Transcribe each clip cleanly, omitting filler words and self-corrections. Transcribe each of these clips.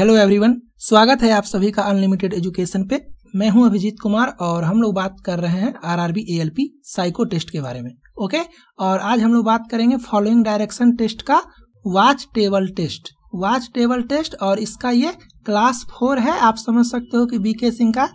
Hello everyone, स्वागत है आप सभी का अनलिमिटेड एजुकेशन पे। मैं हूं अभिजीत कुमार और हम लोग बात कर रहे हैं आरआरबी एएलपी साइको टेस्ट के बारे में। ओके, और आज हम लोग बात करेंगे फॉलोइंग डायरेक्शन टेस्ट का वॉच टेबल टेस्ट और इसका ये क्लास 4 है। आप समझ सकते हो कि बीके सिंह का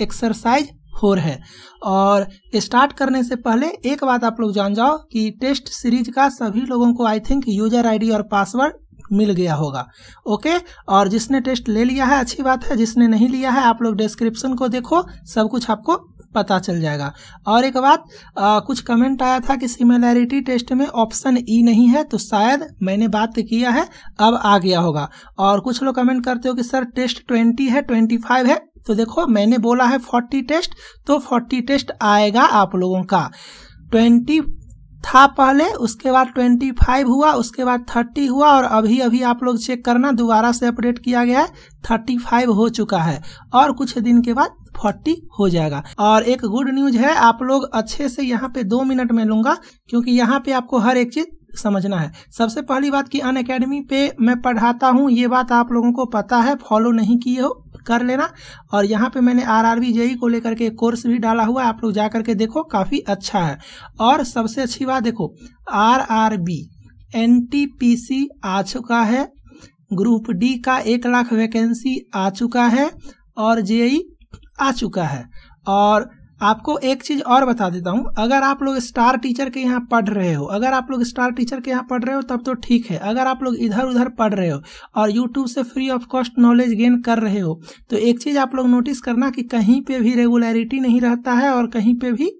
एक्सरसाइज 4 है। और स्टार्ट करने से पहले एक बात आप लोग जान जाओ कि टेस्ट सीरीज का सभी लोगों को आई थिंक यूजर आईडी और पासवर्ड मिल गया होगा। ओके, और जिसने टेस्ट ले लिया है अच्छी बात है, जिसने नहीं लिया है आप लोग डिस्क्रिप्शन को देखो, सब कुछ आपको पता चल जाएगा। और एक बात, कुछ कमेंट आया था कि सिमिलैरिटी टेस्ट में ऑप्शन ई नहीं है, तो शायद मैंने बात किया है अब आ गया होगा। और कुछ लोग कमेंट करते हो कि सर टेस्ट 20 है 25 है, तो देखो मैंने बोला है 40 टेस्ट, तो 40 टेस्ट आएगा आप लोगों का। 20 था पहले, उसके बाद 25 हुआ, उसके बाद 30 हुआ और अभी आप लोग चेक करना दोबारा से अपडेट किया गया है, 35 हो चुका है और कुछ दिन के बाद 40 हो जाएगा। और एक गुड न्यूज है, आप लोग अच्छे से यहाँ पे 2 मिनट में लूंगा क्योंकि यहाँ पे आपको हर एक चीज समझना है। सबसे पहली बात कि अनअकैडमी पे मैं पढ़ाता हूँ, ये बात आप लोगों को पता है, फॉलो नहीं किए हो कर लेना। और यहाँ पे मैंने आरआरबी जेई को लेकर के कोर्स भी डाला हुआ है, आप लोग जा करके देखो, काफी अच्छा है। और सबसे अच्छी बात देखो, आरआरबी एनटीपीसी आ चुका है, ग्रुप डी का 1 लाख वैकेंसी आ चुका है और जेई आ चुका है। और आपको एक चीज और बता देता हूं, अगर आप लोग स्टार टीचर के यहाँ पढ़ रहे हो, तब तो ठीक है। अगर आप लोग इधर उधर पढ़ रहे हो और यूट्यूब से free of cost knowledge gain कर रहे हो, तो एक चीज आप लोग नोटिस करना कि कहीं पे भी रेगुलरिटी नहीं रहता है और कहीं पे भी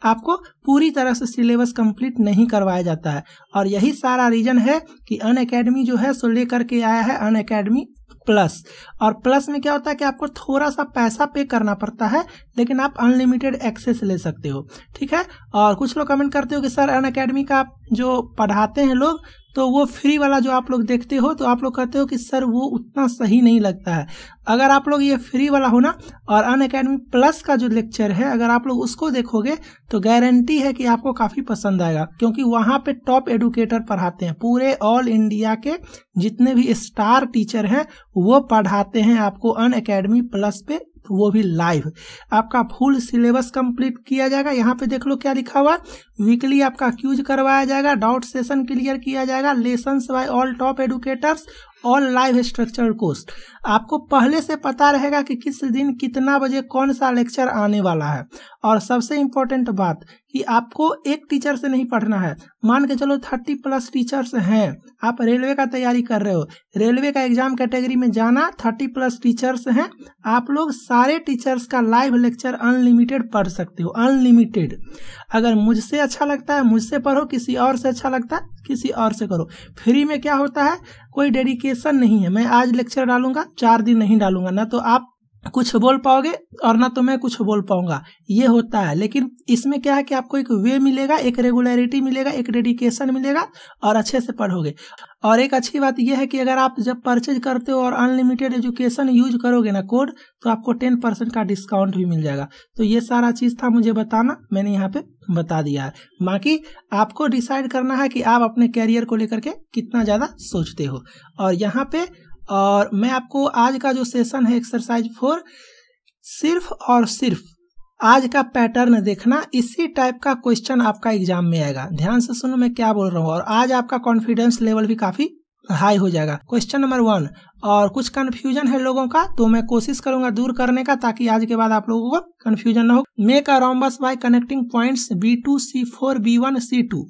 आपको पूरी तरह से सिलेबस कंप्लीट नहीं करवाया जाता है। और यही सारा रीजन है कि अनअकैडमी जो है सो लेकर के आया है अनअकैडमी प्लस। और प्लस में क्या होता है कि आपको थोड़ा सा पैसा पे करना पड़ता है, लेकिन आप अनलिमिटेड एक्सेस ले सकते हो। ठीक है, और कुछ लोग कमेंट करते हो कि सर अनअकैडमी का जो पढ़ाते हैं लोग, तो वो फ्री वाला जो आप लोग देखते हो, तो आप लोग कहते हो कि सर वो उतना सही नहीं लगता है। अगर आप लोग ये फ्री वाला हो ना, और अनअकैडमी प्लस का जो लेक्चर है अगर आप लोग उसको देखोगे तो गारंटी है कि आपको काफी पसंद आएगा, क्योंकि वहां पे टॉप एडुकेटर पढ़ाते हैं। पूरे ऑल इंडिया के जितने भी स्टार टीचर हैं वो पढ़ाते हैं आपको अनअकैडमी प्लस पे, वो भी लाइव। आपका फुल सिलेबस कंप्लीट किया जाएगा। यहाँ पे देख लो क्या लिखा हुआ, वीकली आपका क्यूज करवाया जाएगा, डाउट सेशन क्लियर किया जाएगा, lessons by all top educators, all live structured course. आपको पहले से पता रहेगा कि किस दिन कितना बजे कौन सा लेक्चर आने वाला है। और सबसे इम्पोर्टेंट बात कि आपको एक टीचर से नहीं पढ़ना है। मान के चलो 30+ टीचर्स हैं, आप रेलवे का तैयारी कर रहे हो, रेलवे का एग्जाम कैटेगरी में जाना, 30+ टीचर्स हैं, आप लोग सारे टीचर्स का लाइव लेक्चर अनलिमिटेड पढ़ सकते हो, अनलिमिटेड। अगर मुझसे अच्छा लगता है मुझसे पढ़ो, किसी और से अच्छा लगता है किसी और से करो। फ्री में क्या होता है, कोई डेडिकेशन नहीं है। मैं आज लेक्चर डालूंगा, 4 दिन नहीं डालूंगा, ना तो आप कुछ बोल पाओगे और ना तो मैं कुछ बोल पाऊंगा, ये होता है। लेकिन इसमें क्या है कि आपको एक वे मिलेगा, एक रेगुलरिटी मिलेगा, एक डेडिकेशन मिलेगा और अच्छे से पढ़ोगे। और एक अच्छी बात यह है कि अगर आप जब परचेज करते हो और अनलिमिटेड एजुकेशन यूज करोगे ना कोड, तो आपको 10% का डिस्काउंट भी मिल जाएगा। तो ये सारा चीज था मुझे बताना, मैंने यहाँ पे बता दिया है। बाकी आपको डिसाइड करना है कि आप अपने कैरियर को लेकर के कितना ज्यादा सोचते हो। और यहाँ पे और मैं आपको आज का जो सेशन है एक्सरसाइज 4, सिर्फ और सिर्फ आज का पैटर्न देखना, इसी टाइप का क्वेश्चन आपका एग्जाम में आएगा। ध्यान से सुनो मैं क्या बोल रहा हूँ, और आज आपका कॉन्फिडेंस लेवल भी काफी हाई हो जाएगा। क्वेश्चन नंबर 1, और कुछ कंफ्यूजन है लोगों का, तो मैं कोशिश करूंगा दूर करने का, ताकि आज के बाद आप लोगों को कंफ्यूजन ना हो। Make a rhombus bye connecting points B2 C4 B1 C2।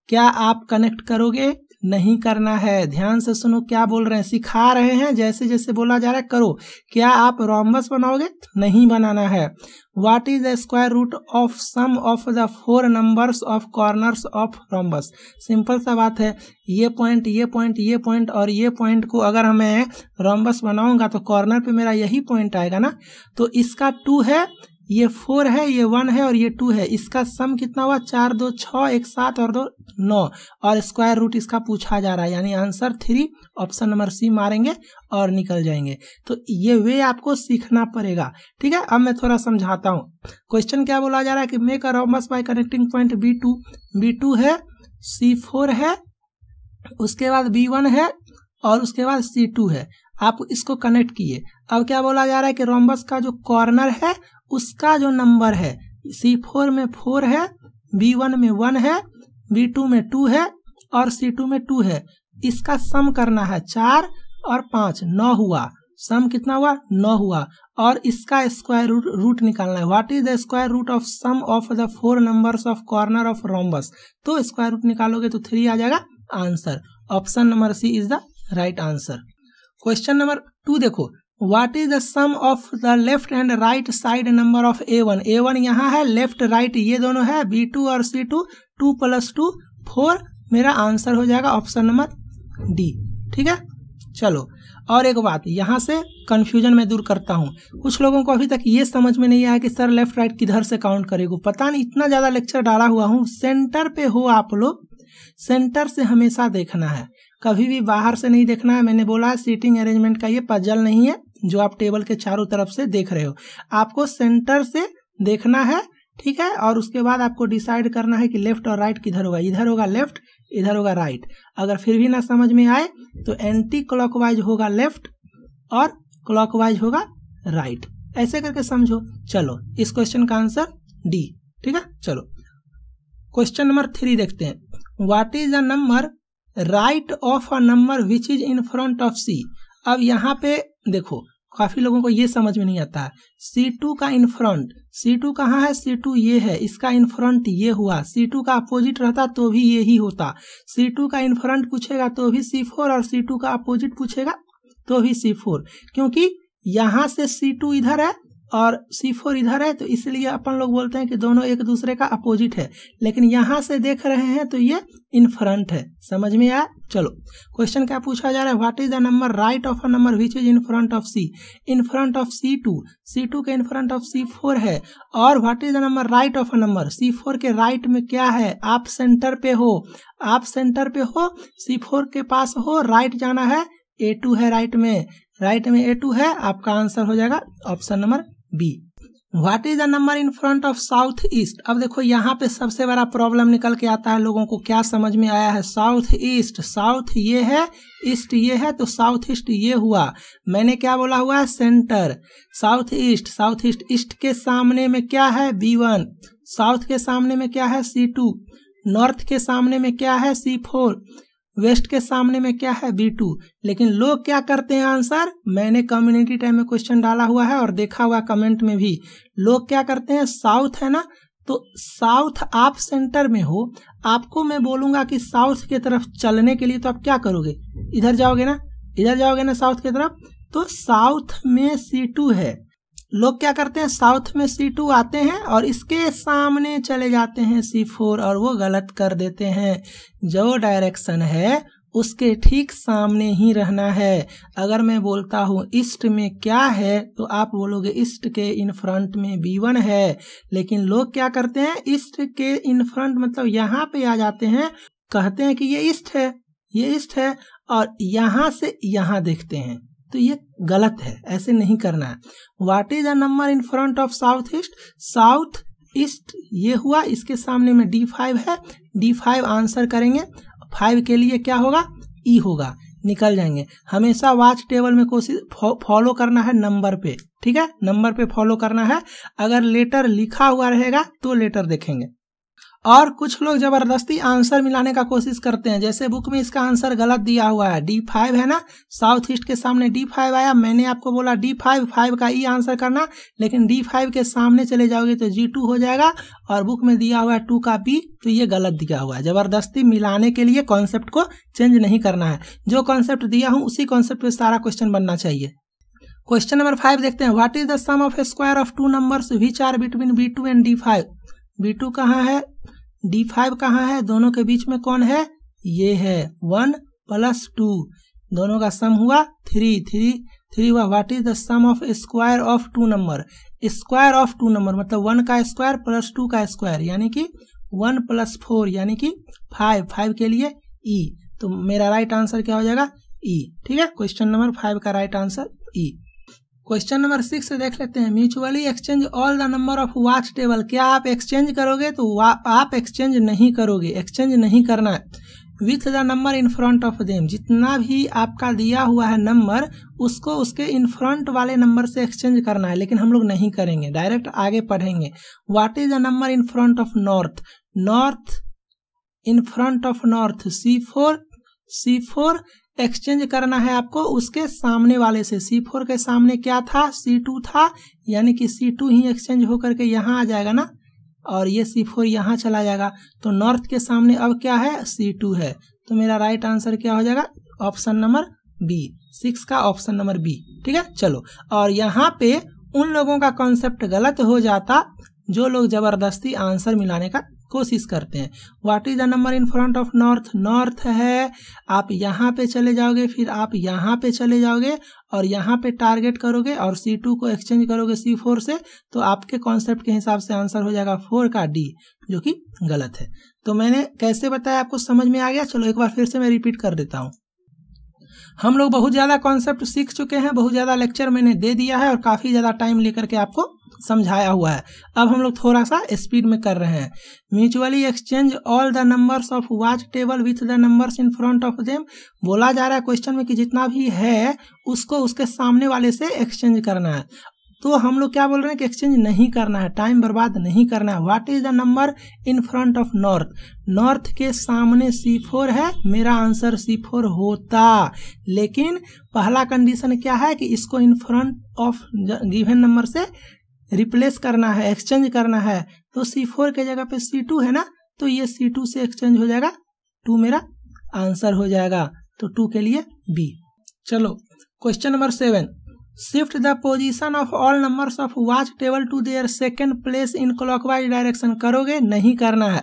क्या आप कनेक्ट करोगे? नहीं करना है। ध्यान से सुनो क्या बोल रहे हैं, सिखा रहे हैं, जैसे जैसे बोला जा रहा है करो। क्या आप रोम्बस बनाओगे? नहीं बनाना है। What is the square root of sum of the 4 numbers of corners of rhombus? Simple सा बात है, ये पॉइंट ये पॉइंट ये पॉइंट और ये पॉइंट को अगर मैं रोम्बस बनाऊंगा तो कॉर्नर पे मेरा यही पॉइंट आएगा ना। तो इसका 2 है, ये 4 है, ये 1 है और ये 2 है। इसका सम कितना हुआ? 4 2 6, 1 7 और 2 9, और स्क्वायर रूट इसका पूछा जा रहा है, यानी आंसर 3, ऑप्शन नंबर सी मारेंगे और निकल जाएंगे। तो ये वे आपको सीखना पड़ेगा। ठीक है, अब मैं थोड़ा समझाता हूँ। क्वेश्चन क्या बोला जा रहा है कि make a rhombus bye connecting point B2 है, C4 है, उसके बाद B1 है और उसके बाद C2 है। आप इसको कनेक्ट किए। अब क्या बोला जा रहा है कि रोम्बस का जो कॉर्नर है उसका जो नंबर है C4 में 4 है, B1 में 1 है, B2 में 2 है और C2 में 2 है। इसका सम करना है 4 और 5 9 हुआ। सम कितना हुआ 9 हुआ और इसका स्क्वायर रूट निकालना है। What is the square root of sum of the 4 numbers of corner of rhombus. तो स्क्वायर रूट निकालोगे तो 3 आ जाएगा answer. Option number C is the right answer. Question number 2 देखो, what is the sum of the left and right side number of A1। A1 यहाँ है, left right ये दोनों है, B2 और C2 2 + 2 4 मेरा आंसर हो जाएगा ऑप्शन नंबर डी। ठीक है, चलो और एक बात यहाँ से कंफ्यूजन मैं दूर करता हूँ। कुछ लोगों को अभी तक ये समझ में नहीं आया कि सर लेफ्ट राइट किधर से काउंट करेगा। पता नहीं, इतना ज्यादा लेक्चर डाला हुआ हूँ। सेंटर पे हो आप लोग, सेंटर से हमेशा देखना है, कभी भी बाहर से नहीं देखना है। मैंने बोला है सीटिंग अरेंजमेंट का ये पजल नहीं है जो आप टेबल के चारों तरफ से देख रहे हो, आपको सेंटर से देखना है। ठीक है, और उसके बाद आपको डिसाइड करना है कि लेफ्ट और राइट किधर होगा। इधर होगा लेफ्ट, इधर होगा राइट। अगर फिर भी ना समझ में आए तो एंटी क्लॉकवाइज होगा लेफ्ट और क्लॉकवाइज होगा राइट, ऐसे करके समझो। चलो इस क्वेश्चन का आंसर डी। ठीक है, चलो क्वेश्चन नंबर 3 देखते हैं। What is the number right of a number which is in front of C. अब यहाँ पे देखो काफी लोगों को ये समझ में नहीं आता है। C2 का इन फ्रंट, C2 कहाँ है, C2 ये है, इसका इन फ्रंट ये हुआ। C2 का अपोजिट रहता तो भी ये ही होता। C2 का इन फ्रंट पूछेगा तो भी C4 और C2 का अपोजिट पूछेगा तो भी C4, क्योंकि यहाँ से C2 इधर है और C4 इधर है, तो इसलिए अपन लोग बोलते हैं कि दोनों एक दूसरे का अपोजिट है। लेकिन यहाँ से देख रहे हैं तो ये इन फ्रंट है। समझ में आया। चलो क्वेश्चन क्या पूछा जा रहा है, what is the number right of a number which is in front of C। In front of C2, C2 के इन फ्रंट ऑफ C4 है। और what is the number right of a number, C4 के right में क्या है, आप centre पे हो, आप सेंटर पे हो, C4 के पास हो, राइट जाना है, A2 है राइट में A2 है। आपका आंसर हो जाएगा option number B. What is the number in front of south east. अब देखो यहाँ पे सबसे बड़ा प्रॉब्लम निकल के आता है, लोगों को क्या समझ में आया है। साउथ ईस्ट, साउथ ये है, ईस्ट ये है, तो साउथ ईस्ट ये हुआ। मैंने क्या बोला हुआ है, centre. South east, south east, east के सामने में क्या है B1, साउथ के सामने में क्या है C2, नॉर्थ के सामने में क्या है C4, वेस्ट के सामने में क्या है B2। लेकिन लोग क्या करते हैं आंसर, मैंने कम्युनिटी टाइम में क्वेश्चन डाला हुआ है और देखा हुआ कमेंट में भी, लोग क्या करते हैं, साउथ है ना, तो साउथ आप सेंटर में हो, आपको मैं बोलूंगा कि साउथ की तरफ चलने के लिए तो आप क्या करोगे, इधर जाओगे ना, इधर जाओगे ना साउथ की तरफ। तो साउथ में C2 है, लोग क्या करते हैं, साउथ में C2 आते हैं और इसके सामने चले जाते हैं C4 और वो गलत कर देते हैं। जो डायरेक्शन है उसके ठीक सामने ही रहना है। अगर मैं बोलता हूँ ईस्ट में क्या है तो आप बोलोगे ईस्ट के इन फ्रंट में B1 है, लेकिन लोग क्या करते हैं, ईस्ट के इन फ्रंट मतलब यहाँ पे आ जाते हैं, कहते हैं कि ये ईस्ट है, ये ईस्ट है, और यहाँ से यहाँ देखते हैं, तो ये गलत है, ऐसे नहीं करना है। What is the number in front of south east, south east ये हुआ, इसके सामने में D5 है, D5 आंसर करेंगे। 5 के लिए क्या होगा, ई होगा, निकल जाएंगे। हमेशा वॉच टेबल में कोशिश फॉलो करना है नंबर पे, ठीक है, नंबर पे फॉलो करना है। अगर लेटर लिखा हुआ रहेगा तो लेटर देखेंगे। और कुछ लोग जबरदस्ती आंसर मिलाने का कोशिश करते हैं, जैसे बुक में इसका आंसर गलत दिया हुआ है, D5 है ना, साउथ ईस्ट के सामने D5 आया, मैंने आपको बोला D5, 5 का ई आंसर करना, लेकिन D5 के सामने चले जाओगे तो G2 हो जाएगा, और बुक में दिया हुआ है 2 का B, तो ये गलत दिया हुआ है। जबरदस्ती मिलाने के लिए कॉन्सेप्ट को चेंज नहीं करना है, जो कॉन्सेप्ट दिया हूँ उसी कॉन्सेप्ट पे सारा क्वेश्चन बनना चाहिए। क्वेश्चन नंबर 5 देखते हैं, what is the sum of a square of 2 numbers which are between B2 and D5। B2 कहाँ है, D5 कहाँ है, दोनों के बीच में कौन है, ये है 1 + 2, दोनों का सम हुआ 3 हुआ। What is the sum of square of 2 number, square of 2 number मतलब 1 का स्क्वायर + 2 का स्क्वायर, यानी कि 1 + 4 यानी कि 5 के लिए ई, तो मेरा राइट आंसर क्या हो जाएगा, ई। ठीक है, क्वेश्चन नंबर 5 का राइट आंसर ई। क्वेश्चन नंबर 6 देख लेते हैं, mutually exchange all the number of watch table. क्या आप एक्सचेंज करोगे, तो आप एक्सचेंज नहीं करोगे, एक्सचेंज नहीं करना है। With the number in front of them, जितना भी आपका दिया हुआ है नंबर उसको उसके इन फ्रंट वाले नंबर से एक्सचेंज करना है, लेकिन हम लोग नहीं करेंगे, डायरेक्ट आगे पढ़ेंगे। What is the number in front of north, north in front of north C4, C4 exchange करना है आपको उसके सामने वाले से। C4 के सामने क्या था, C2 था, यानी कि C2 ही एक्सचेंज होकर के यहाँ आ जाएगा ना, और ये C4 यहाँ चला जाएगा, तो नॉर्थ के सामने अब क्या है, C2 है। तो मेरा राइट आंसर क्या हो जाएगा, ऑप्शन नंबर बी, 6 का ऑप्शन नंबर बी। ठीक है, चलो। और यहाँ पे उन लोगों का कॉन्सेप्ट गलत हो जाता जो लोग जबरदस्ती आंसर मिलाने का कोशिश करते हैं। What is the number in front of north, north है, आप यहाँ पे चले जाओगे, फिर आप यहाँ पे चले जाओगे और यहाँ पे टारगेट करोगे और C2 को एक्सचेंज करोगे C4 से, तो आपके कॉन्सेप्ट के हिसाब से आंसर हो जाएगा 4 का डी, जो कि गलत है। तो मैंने कैसे बताया, आपको समझ में आ गया? चलो एक बार फिर से मैं रिपीट कर देता हूँ। हम लोग बहुत ज़्यादा कॉन्सेप्ट सीख चुके हैं, बहुत ज़्यादा लेक्चर मैंने दे दिया है और काफ़ी ज़्यादा टाइम लेकर के आपको समझाया हुआ है। अब हम लोग थोड़ा सा स्पीड में कर रहे हैं। Mutually exchange all the numbers of watch table with the numbers in front of them, बोला जा रहा है क्वेश्चन में कि जितना भी है उसको उसके सामने वाले से एक्सचेंज करना है। तो हम लोग क्या बोल रहे हैं कि एक्सचेंज नहीं करना है, टाइम बर्बाद नहीं करना है। What is the number in front of north, north के सामने C4 है, मेरा आंसर C4 होता, लेकिन पहला कंडीशन क्या है कि इसको इन फ्रंट ऑफ गिवन नंबर से रिप्लेस करना है, एक्सचेंज करना है। तो C4 के जगह पे C2 है ना, तो ये C2 से एक्सचेंज हो जाएगा, 2 मेरा आंसर हो जाएगा। तो 2 के लिए बी। चलो question number 7, shift the position of all numbers of watch table to their second place in clockwise direction, करोगे? नहीं करना है।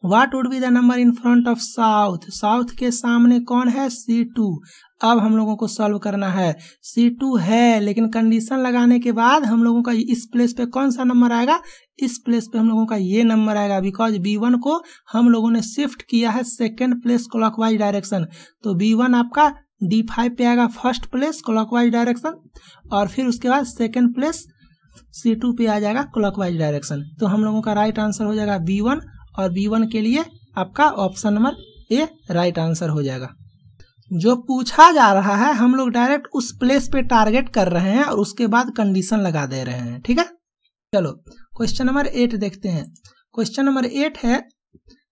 What would be the number in front of south, south के सामने कौन है, C2। अब हम लोगों को सॉल्व करना है, C2 है, लेकिन कंडीशन लगाने के बाद हम लोगों का इस प्लेस पे कौन सा नंबर आएगा, इस प्लेस पे हम लोगों का ये नंबर आएगा, बिकॉज B1 को हम लोगों ने शिफ्ट किया है सेकेंड प्लेस क्लॉकवाइज डायरेक्शन। तो B1 आपका D5 पे आएगा फर्स्ट प्लेस क्लॉकवाइज डायरेक्शन, और फिर उसके बाद सेकेंड प्लेस C2 पे आ जाएगा क्लॉकवाइज डायरेक्शन। तो हम लोगों का राइट आंसर हो जाएगा B1, और B1 के लिए आपका option number A right answer हो जाएगा। जो पूछा जा रहा है हम लोग डायरेक्ट उस प्लेस पे टारगेट कर रहे हैं और उसके बाद कंडीशन लगा दे रहे हैं। ठीक है, चलो क्वेश्चन नंबर 8 देखते हैं। क्वेश्चन नंबर 8 है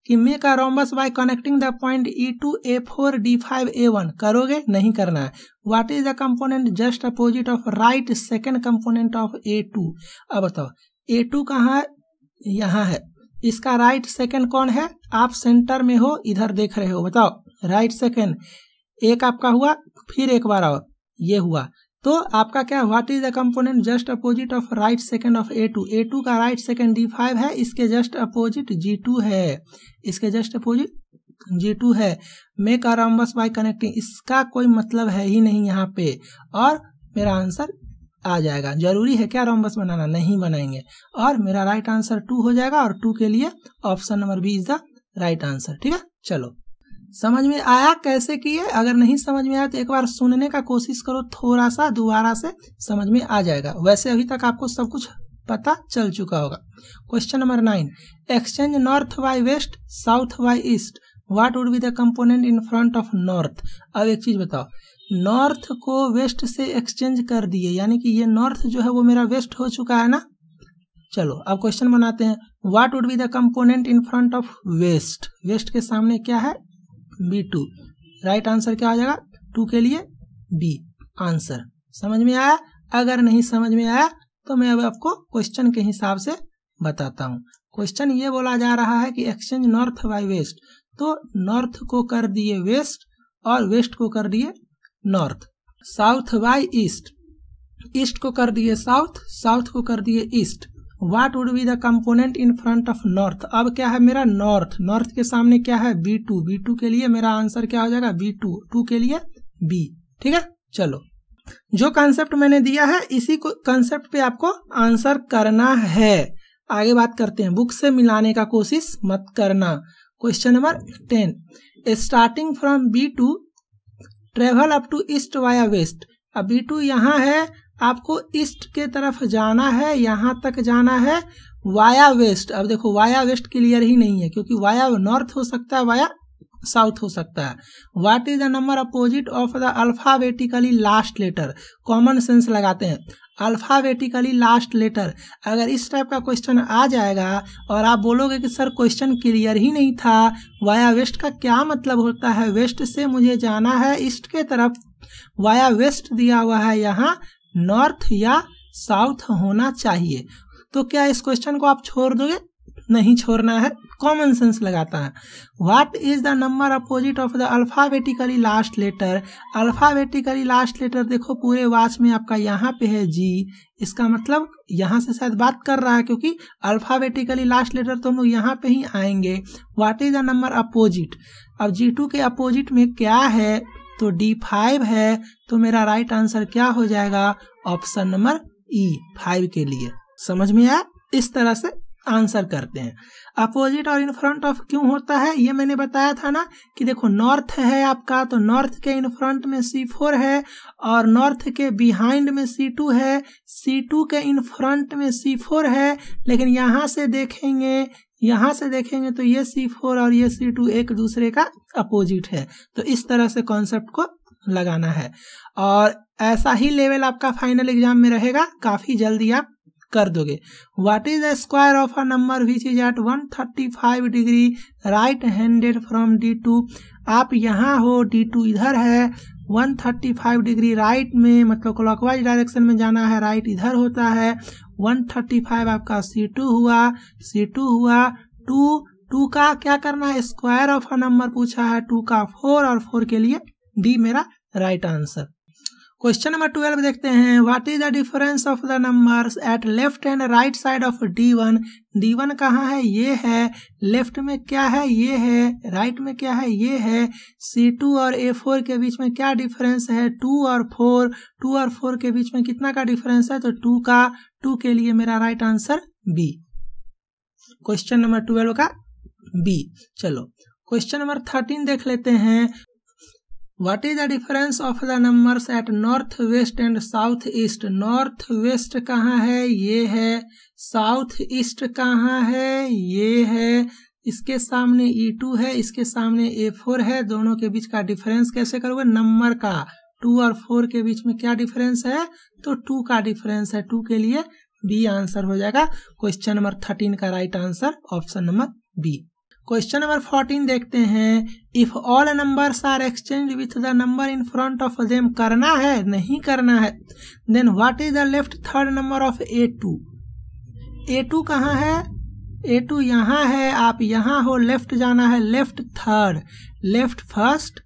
कि make a rhombus bye connecting the point E2 A4 D5 A1, करोगे? नहीं करना है। What is the component just opposite of right second component of A2। अब बताओ A2 कहाँ है, यहाँ है, इसका राइट सेकेंड कौन है, आप सेंटर में हो, इधर देख रहे हो, बताओ राइट सेकेंड, एक आपका हुआ, फिर एक बार और ये हुआ, तो आपका क्या, what is the component just opposite of right second of A2। A2 का राइट सेकेंड D5 है, इसके जस्ट अपोजिट G2 है, इसके जस्ट अपोजिट G2 है। Make a rhombus bye connecting, इसका कोई मतलब है ही नहीं यहाँ पे, और मेरा आंसर आ जाएगा। जरूरी है क्या रोम्बस बनाना, नहीं बनाएंगे, और मेरा राइट आंसर 2 हो जाएगा, और 2 के लिए option number B is the right answer. ठीक है, चलो समझ में आया कैसे किए? अगर नहीं समझ में आया तो एक बार सुनने का कोशिश करो, थोड़ा सा दोबारा से समझ में आ जाएगा। वैसे अभी तक आपको सब कुछ पता चल चुका होगा। Question number 9, exchange north by west south by east, what would be the component in front of north. अब एक चीज बताओ, नॉर्थ को वेस्ट से एक्सचेंज कर दिए, यानी कि ये नॉर्थ जो है वो मेरा वेस्ट हो चुका है ना। चलो अब क्वेश्चन बनाते हैं। What would be the component in front of west, west के सामने क्या है, B2, राइट आंसर क्या आ जाएगा, 2 के लिए बी आंसर। समझ में आया? अगर नहीं समझ में आया तो मैं अब आपको क्वेश्चन के हिसाब से बताता हूँ। क्वेश्चन ये बोला जा रहा है कि एक्सचेंज नॉर्थ बाय वेस्ट, तो नॉर्थ को कर दिए वेस्ट और वेस्ट को कर दिए north. South by east, east को कर दिए साउथ, साउथ को कर दिए east. What would be the component in front of north, अब क्या है मेरा नॉर्थ, नॉर्थ के सामने क्या है B2, B2 के लिए मेरा आंसर क्या हो जाएगा B2, 2 के लिए B। ठीक है, चलो जो कंसेप्ट मैंने दिया है इसी को कंसेप्ट पे आपको आंसर करना है। आगे बात करते हैं, बुक से मिलाने का कोशिश मत करना। Question number 10, starting from B2 travel up to east via west. अब B2 यहाँ है, आपको ईस्ट के तरफ जाना है, यहाँ तक जाना है वाया वेस्ट। अब देखो वाया वेस्ट क्लियर ही नहीं है, क्योंकि वाया नॉर्थ हो सकता है, वाया साउथ हो सकता है। What is the number opposite of the alphabetically last letter, common sense लगाते हैं। अल्फाबेटिकली लास्ट लेटर, अगर इस टाइप का क्वेश्चन आ जाएगा और आप बोलोगे कि सर क्वेश्चन क्लियर ही नहीं था, वाया वेस्ट का क्या मतलब होता है, वेस्ट से मुझे जाना है ईस्ट के तरफ, वाया वेस्ट दिया हुआ है, यहाँ नॉर्थ या साउथ होना चाहिए, तो क्या इस क्वेश्चन को आप छोड़ दोगे? नहीं छोड़ना है, कॉमन सेंस लगाता है। What is the number opposite of the alphabetically last letter, alphabetically last letter देखो पूरे वाच में आपका यहाँ पे है जी, इसका मतलब यहाँ से शायद बात कर रहा है, क्योंकि अल्फाबेटिकली लास्ट लेटर तो हम लोग यहाँ पे ही आएंगे। What is the number opposite, अब G2 के अपोजिट में क्या है, तो D5 है, तो मेरा राइट आंसर क्या हो जाएगा, ऑप्शन नंबर E 5 के लिए। समझ में आया? इस तरह से आंसर करते हैं। अपोजिट और इन फ्रंट ऑफ क्यों होता है, ये मैंने बताया था ना कि देखो नॉर्थ है आपका, तो नॉर्थ के इन फ्रंट में C4 है और नॉर्थ के बिहाइंड में C2 है, C2 के इन फ्रंट में C4 है, लेकिन यहाँ से देखेंगे तो ये C4 और ये C2 एक दूसरे का अपोजिट है, तो इस तरह से कॉन्सेप्ट को लगाना है और ऐसा ही लेवल आपका फाइनल एग्जाम में रहेगा, काफी जल्दी आप कर दोगे। What is the square of a number which is at 135 degree right handed from D2, आप यहाँ हो, D2 इधर है, 135 डिग्री राइट में मतलब क्लॉकवाइज डायरेक्शन में जाना है, राइट इधर होता है, 135 आपका C2 हुआ, 2 का क्या करना है, स्क्वायर ऑफ अ नंबर पूछा है, 2 का 4 और 4 के लिए D मेरा राइट आंसर। क्वेश्चन नंबर 12 देखते हैं। What is the difference of the numbers at left and right side of D1, D1 कहाँ है, ये है, लेफ्ट में क्या है, ये है, राइट में क्या है, ये है, C2 और A4 के बीच में क्या डिफरेंस है, 2 और 4 के बीच में कितना का डिफरेंस है, तो 2 का, 2 के लिए मेरा right answer B। Question number 12 का B। चलो क्वेश्चन नंबर 13 देख लेते हैं। What is the difference of the numbers at north west and south east? North west कहाँ है, ये है, साउथ ईस्ट कहाँ है, ये है, इसके सामने E2 है, इसके सामने A4 है, दोनों के बीच का डिफरेंस कैसे करोगे, नंबर का, 2 और 4 के बीच में क्या डिफरेंस है, तो 2 का डिफरेंस है, 2 के लिए B आंसर हो जाएगा। क्वेश्चन नंबर 13 का right answer option number B। Question number 14 देखते हैं। If all numbers are exchange with the number in front of them, करना है नहीं करना है, then what is the left third number of A2, A2 कहाँ है, A2 यहाँ है, आप यहाँ हो, लेफ्ट जाना है, लेफ्ट थर्ड, लेफ्ट फर्स्ट।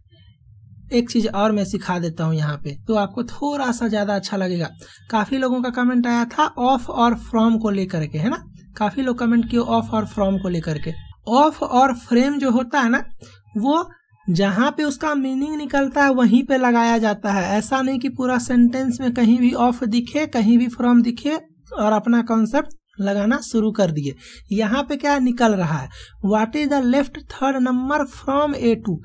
एक चीज और मैं सिखा देता हूँ यहाँ पे, तो आपको थोड़ा सा ज्यादा अच्छा लगेगा। काफी लोगों का कमेंट आया था ऑफ और फ्रॉम को लेकर के, है ना, काफी लोग कमेंट किए ऑफ और फ्रॉम को लेकर के। ऑफ और फ्रेम जो होता है ना, वो जहाँ पे उसका मीनिंग निकलता है वहीं पे लगाया जाता है। ऐसा नहीं कि पूरा सेंटेंस में कहीं भी ऑफ दिखे, कहीं भी फ्रॉम दिखे और अपना कॉन्सेप्ट लगाना शुरू कर दिए। यहाँ पे क्या निकल रहा है, what is the left third number from A2,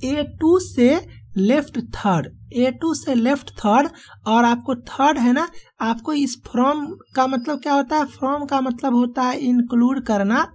A2 से लेफ्ट थर्ड, A2 से लेफ्ट थर्ड, और आपको थर्ड है ना, आपको इस फ्रॉम का मतलब क्या होता है, फ्रॉम का मतलब होता है इंक्लूड करना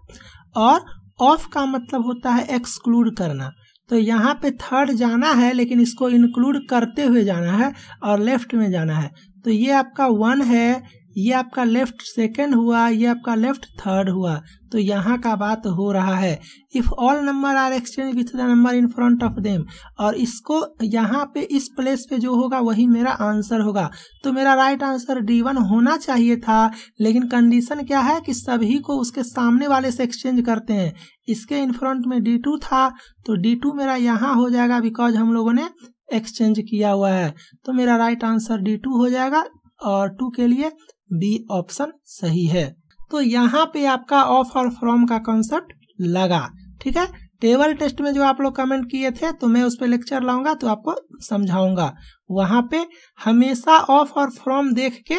और ऑफ का मतलब होता है एक्सक्लूड करना। तो यहाँ पे थर्ड जाना है लेकिन इसको इंक्लूड करते हुए जाना है और लेफ्ट में जाना है। तो ये आपका 1 है, ये आपका लेफ्ट सेकंड हुआ, ये आपका लेफ्ट थर्ड हुआ। तो यहाँ का बात हो रहा है if all number are exchange with the number in front of them, और इसको यहाँ पे इस प्लेस पे जो होगा वही मेरा आंसर होगा। तो मेरा राइट आंसर D1 होना चाहिए था, लेकिन कंडीशन क्या है कि सभी को उसके सामने वाले से एक्सचेंज करते हैं। इसके इन फ्रंट में D2 था, तो D2 मेरा यहाँ हो जाएगा बिकॉज हम लोगों ने एक्सचेंज किया हुआ है। तो मेरा राइट आंसर D2 हो जाएगा और 2 के लिए B ऑप्शन सही है। तो यहाँ पे आपका ऑफ और फ्रॉम का कॉन्सेप्ट लगा, ठीक है। टेबल टेस्ट में जो आप लोग कमेंट किए थे तो मैं उस पर लेक्चर लाऊंगा तो आपको समझाऊंगा। वहां पे हमेशा ऑफ और फ्रॉम देख के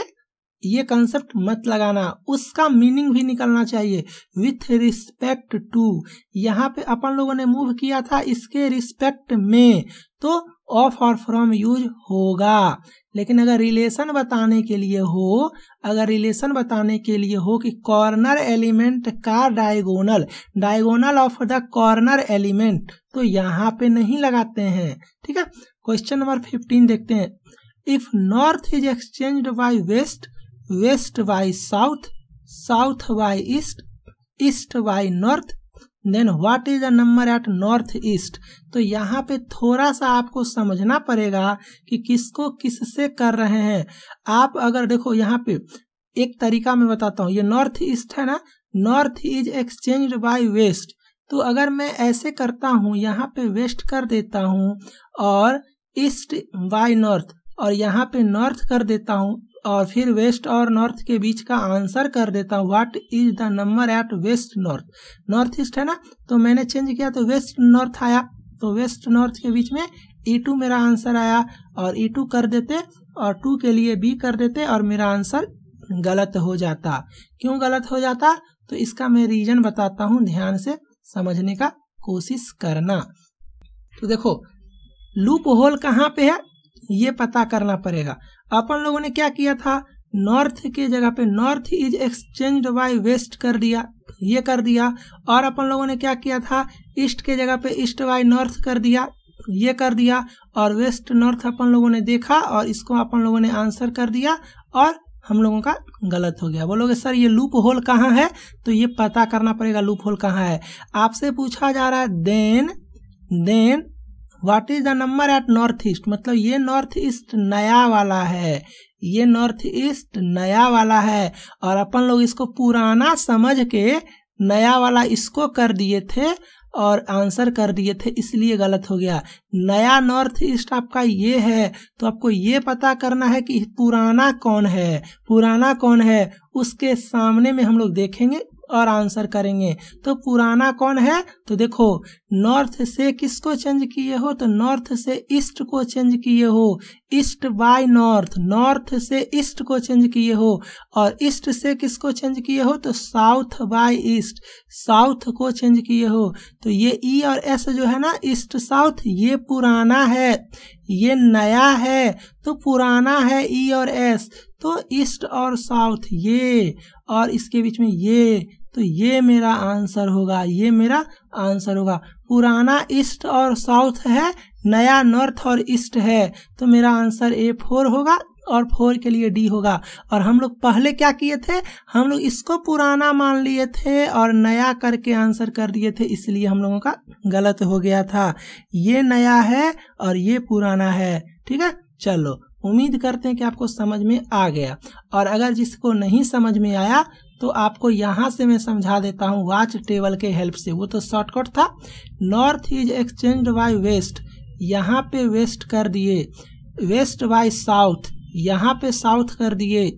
ये कंसेप्ट मत लगाना, उसका मीनिंग भी निकलना चाहिए। विथ रिस्पेक्ट टू, यहाँ पे अपन लोगों ने मूव किया था इसके रिस्पेक्ट में, तो ऑफ और फ्रॉम यूज होगा। लेकिन अगर रिलेशन बताने के लिए हो, अगर रिलेशन बताने के लिए हो कि कॉर्नर एलिमेंट का diagonal of the corner element, तो यहाँ पे नहीं लगाते हैं। ठीक है, क्वेश्चन नंबर 15 देखते हैं। If north is exchanged by west, west by south, south by east, east by north, then what is the number at north east. तो यहाँ पे थोड़ा सा आपको समझना पड़ेगा कि किसको किससे कर रहे हैं। आप अगर देखो यहाँ पे एक तरीका मैं बताता हूँ, ये नॉर्थ ईस्ट है ना, north is exchanged by west. तो अगर मैं ऐसे करता हूँ, यहाँ पे वेस्ट कर देता हूँ और ईस्ट बाय नॉर्थ, और यहाँ पे नॉर्थ कर देता हूँ और फिर वेस्ट और नॉर्थ के बीच का आंसर कर देता हूँ, what is the number at west north. North east है ना, तो मैंने चेंज किया तो वेस्ट नॉर्थ आया, तो वेस्ट नॉर्थ के बीच में E2 मेरा आंसर आया, और E2 कर देते और 2 के लिए B कर देते और मेरा आंसर गलत हो जाता। क्यों गलत हो जाता, तो इसका मैं रीजन बताता हूँ, ध्यान से समझने का कोशिश करना। तो देखो लूप होल कहाँ पे है ये पता करना पड़ेगा। अपन लोगों ने क्या किया था, नॉर्थ के जगह पे north is exchanged by west कर दिया, ये कर दिया, और अपन लोगों ने क्या किया था, ईस्ट के जगह पे ईस्ट बाय नॉर्थ कर दिया, ये कर दिया, और वेस्ट नॉर्थ अपन लोगों ने देखा और इसको अपन लोगों ने आंसर कर दिया और हम लोगों का गलत हो गया। बोलोगे सर ये लूप होल कहाँ है, तो ये पता करना पड़ेगा लूप होल कहाँ है। आपसे पूछा जा रहा है then what is the number at north east, मतलब ये नॉर्थ ईस्ट नया वाला है, ये नॉर्थ ईस्ट नया वाला है, और अपन लोग इसको पुराना समझ के नया वाला इसको कर दिए थे और आंसर कर दिए थे, इसलिए गलत हो गया। नया नॉर्थ ईस्ट आपका ये है, तो आपको ये पता करना है कि पुराना कौन है, पुराना कौन है, उसके सामने में हम लोग देखेंगे और आंसर करेंगे। तो पुराना कौन है, तो देखो नॉर्थ से किसको चेंज किए हो, तो नॉर्थ से ईस्ट को चेंज किए हो, ईस्ट बाय नॉर्थ, नॉर्थ से ईस्ट को चेंज किए हो, और ईस्ट से किसको चेंज किए हो, तो साउथ बाय ईस्ट, साउथ को चेंज किए हो। तो ये ई और एस जो है ना, ईस्ट साउथ, ये पुराना है, ये नया है, तो पुराना है ई और एस, तो ईस्ट और साउथ ये, और इसके बीच में ये, तो ये मेरा आंसर होगा, ये मेरा आंसर होगा। पुराना ईस्ट और साउथ है, नया नॉर्थ और ईस्ट है, तो मेरा आंसर A4 होगा और 4 के लिए D होगा। और हम लोग पहले क्या किए थे, हम लोग इसको पुराना मान लिए थे और नया करके आंसर कर दिए थे, इसलिए हम लोगों का गलत हो गया था। ये नया है और ये पुराना है। ठीक है, चलो उम्मीद करते हैं कि आपको समझ में आ गया। और अगर जिसको नहीं समझ में आया तो आपको यहाँ से मैं समझा देता हूँ वॉच टेबल के हेल्प से। वो तो शॉर्टकट था, north is exchanged by west, यहाँ पे वेस्ट कर दिए, वेस्ट बाय साउथ, यहाँ पे साउथ कर दिए,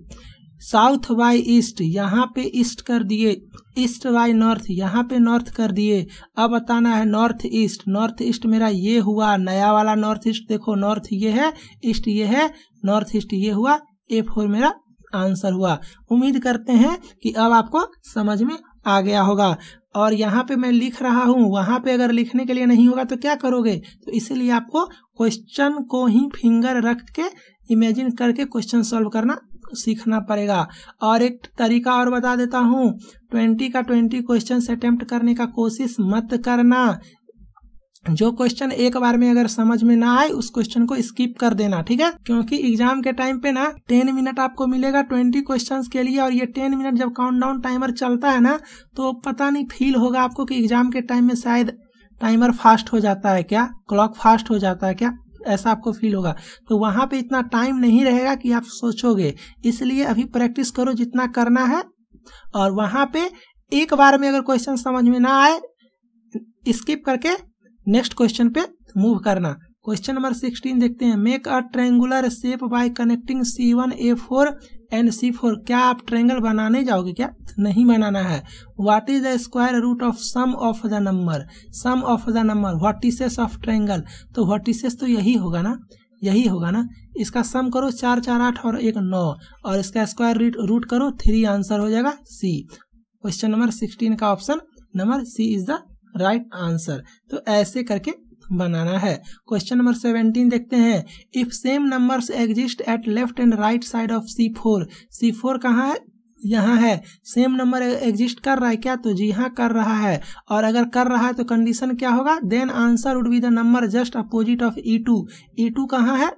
साउथ बाय ईस्ट, यहाँ पे ईस्ट कर दिए, ईस्ट बाय नॉर्थ, यहाँ पे नॉर्थ कर दिए। अब बताना है नॉर्थ ईस्ट, नॉर्थ ईस्ट मेरा ये हुआ, नया वाला नॉर्थ ईस्ट। देखो नॉर्थ ये है, ईस्ट ये है, नॉर्थ ईस्ट ये हुआ, A4 मेरा आंसर हुआ। उम्मीद करते हैं कि अब आपको समझ में आ गया होगा। और यहाँ पे मैं लिख रहा हूँ, वहां पे अगर लिखने के लिए नहीं होगा तो क्या करोगे, तो इसीलिए आपको क्वेश्चन को ही फिंगर रख के इमेजिन करके क्वेश्चन सॉल्व करना सीखना पड़ेगा। और एक तरीका और बता देता हूँ, 20 का 20 क्वेश्चन अटेम्प्ट करने का कोशिश मत करना। जो क्वेश्चन एक बार में अगर समझ में ना आए उस क्वेश्चन को स्किप कर देना, ठीक है। क्योंकि एग्जाम के टाइम पे ना 10 मिनट आपको मिलेगा 20 क्वेश्चंस के लिए, और ये 10 मिनट जब काउंटडाउन टाइमर चलता है ना, तो पता नहीं फील होगा आपको कि एग्जाम के टाइम में शायद टाइमर फास्ट हो जाता है क्या, क्लॉक फास्ट हो जाता है क्या, ऐसा आपको फील होगा। तो वहां पे इतना टाइम नहीं रहेगा कि आप सोचोगे, इसलिए अभी प्रैक्टिस करो जितना करना है। और वहां पे एक बार में अगर क्वेश्चन समझ में ना आए स्किप करके नेक्स्ट क्वेश्चन पे मूव करना। क्वेश्चन नंबर 16 देखते हैं। Make a triangular shape by connecting C1 A4 and C4। क्या आप ट्रायंगल बनाने जाओगे क्या, नहीं बनाना है। What is the square root of sum of the number, sum of the number vertices of triangle. तो व्हाटिसेस तो यही होगा ना, यही होगा ना। इसका सम करो 4 4 8 और 1 9, और इसका स्क्वायर रूट करो 3, आंसर हो जाएगा C। क्वेश्चन नंबर 16 का option number C is the right answer. तो ऐसे करके बनाना है। क्वेश्चन नंबर 17 देखते हैं। If same numbers exist at left and right side of C4। C4 कहाँ है, यहाँ है, सेम नंबर एग्जिस्ट कर रहा है क्या, तो जी हाँ कर रहा है। और अगर कर रहा है तो कंडीशन क्या होगा, then answer would be the number just opposite of E2। E2 कहाँ है,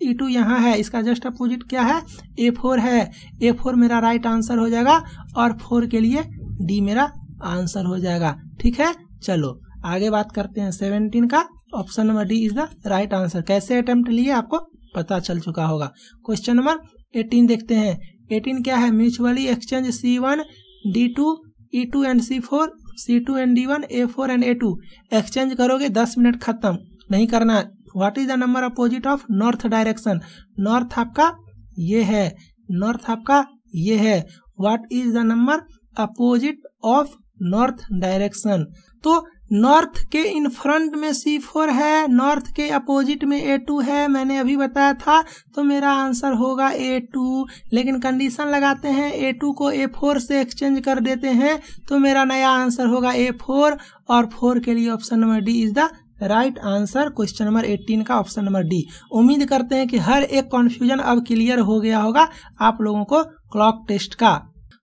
E2 यहाँ है, इसका जस्ट अपोजिट क्या है, A4 है। A4 मेरा राइट आंसर हो जाएगा और 4 के लिए D मेरा आंसर हो जाएगा। ठीक है, चलो आगे बात करते हैं 17 का। Option number D is the right answer. कैसे अटेम्प्ट लिए आपको पता चल चुका होगा। क्वेश्चन नंबर 18 देखते हैं। 18 क्या है, mutually exchange C1 D2 E2 and C4 C2 and D1 A4 and A2। Exchange करोगे 10 मिनट खत्म, नहीं करना। What is the number opposite of north direction, north आपका ये है, नॉर्थ आपका ये है। What is the number opposite of north direction, तो नॉर्थ के इन फ्रंट में C4 है, नॉर्थ के अपोजिट में A2 है, मैंने अभी बताया था, तो मेरा आंसर होगा A2। लेकिन कंडीशन लगाते हैं A2 को A4 से एक्सचेंज कर देते हैं, तो मेरा नया आंसर होगा A4 और 4 के लिए option number D is the right answer. Question number 18 का ऑप्शन नंबर डी। उम्मीद करते हैं कि हर एक कॉन्फ्यूजन अब क्लियर हो गया होगा आप लोगों को क्लॉक टेस्ट का।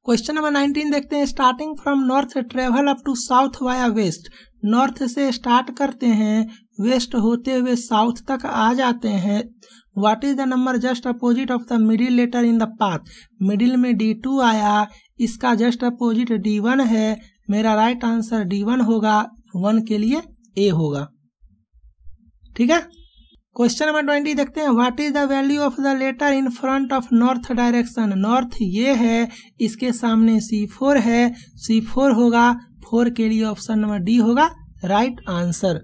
क्वेश्चन नंबर 19 देखते हैं। Starting from north travel up to south via west. North से स्टार्ट करते हैं, वेस्ट होते हुए साउथ तक आ जाते हैं। What is the number just opposite of the middle letter in the path. Middle में D2 आया, इसका जस्ट अपोजिट D1 है, मेरा राइट आंसर D1 होगा, 1 के लिए A होगा। ठीक है, क्वेश्चन नंबर 20 देखते हैं। What is the value of the letter in front of north direction. North ये है, इसके सामने C4 है, C4 होगा, 4 के लिए ऑप्शन नंबर डी होगा राइट आंसर।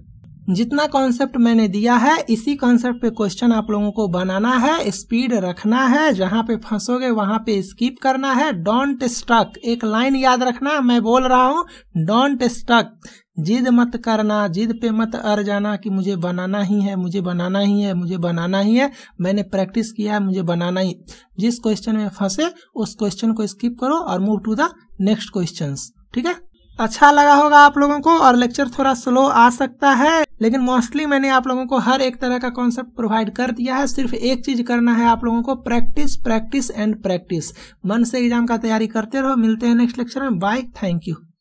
जितना कॉन्सेप्ट मैंने दिया है इसी कॉन्सेप्ट पे क्वेश्चन आप लोगों को बनाना है, स्पीड रखना है, जहां पे फंसोगे वहां पे स्किप करना है। डोंट स्टक, एक लाइन याद रखना, मैं बोल रहा हूँ डोंट स्टक, जिद मत करना, जिद पे मत अड़ जाना कि मुझे बनाना ही है, मुझे बनाना ही है, मुझे बनाना ही है, मैंने प्रैक्टिस किया है, मुझे बनाना ही। जिस क्वेश्चन में फंसे उस क्वेश्चन को स्किप करो और move to the next questions. ठीक है, अच्छा लगा होगा आप लोगों को, और लेक्चर थोड़ा स्लो आ सकता है, लेकिन मोस्टली मैंने आप लोगों को हर एक तरह का कॉन्सेप्ट प्रोवाइड कर दिया है। सिर्फ एक चीज करना है आप लोगों को, प्रैक्टिस प्रैक्टिस एंड प्रैक्टिस। मन से एग्जाम का तैयारी करते रहो। मिलते हैं नेक्स्ट लेक्चर में, बाय, थैंक यू।